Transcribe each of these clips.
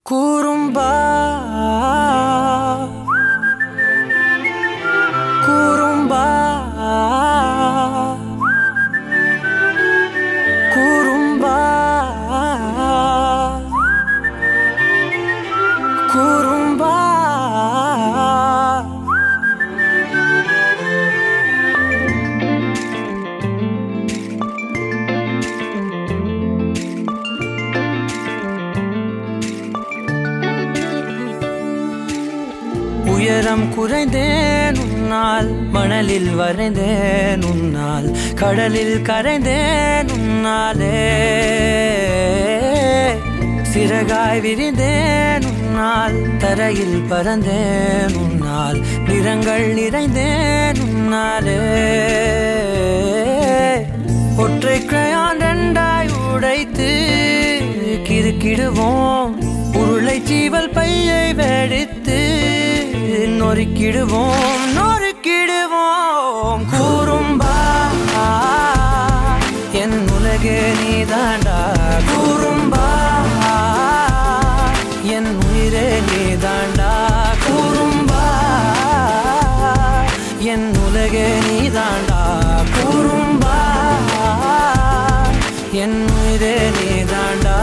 குறும்பா குறும்பா குறும்பா குறும்பா உயரம் குறைந்தேன் உன்னால், மணலில் வரைந்தேன் உன்னால், கடலில் கரைந்தேன் உன்னாலே, சிறகாய் விரிந்தேன் உன்னால், தரையில் பறந்தேன் உன்னால், நிறங்கள் நிறைந்தேன் உன்னாலே, ஒற்றை கிரையான் ரெண்டாய் உடைத்து கிறுக்கிடுவோம், உருளை சீவல் பையை வெடித்து நொறுக்கிடுவோம் நொறுக்கிடுவோம். குறும்பா என் உலகே நீதாண்டா, குறும்பா என் உயிரே நீதாண்டா, குறும்பா என் உலகே நீதாண்டா, குறும்பா என் உயிரே நீதாண்டா.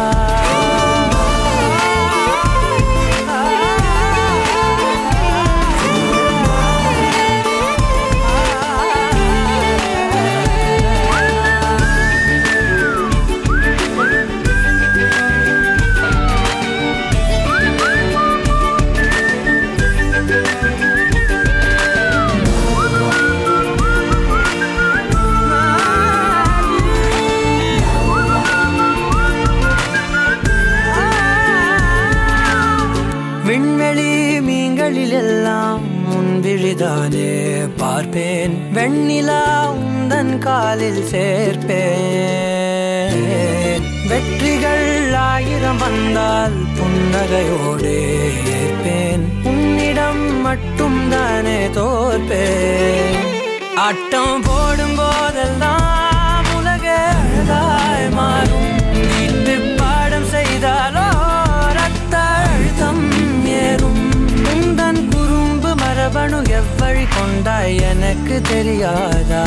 விண்வெளி மீன்களில் எல்லாம் முன்விழிதானே பார்ப்பேன், வெண்ணிலா உந்தன் காலில் சேர்ப்பேன், வெற்றிகள் 1000 வந்தால் புன்னகையோடு ஏற்பேன், உன்னிடம் மட்டும் தானே தோற்பேன். ஆட்டம் போடும் போதெல்லாம் உலக அழகாய் மாறும், வீட்டு பாடம் செய்தாலோ ரத்த அழுத்தம் ஏறும், உந்தன் குறும்பு மரபணு எவ்வழி கொண்டாய் எனக்கு தெரியாதா?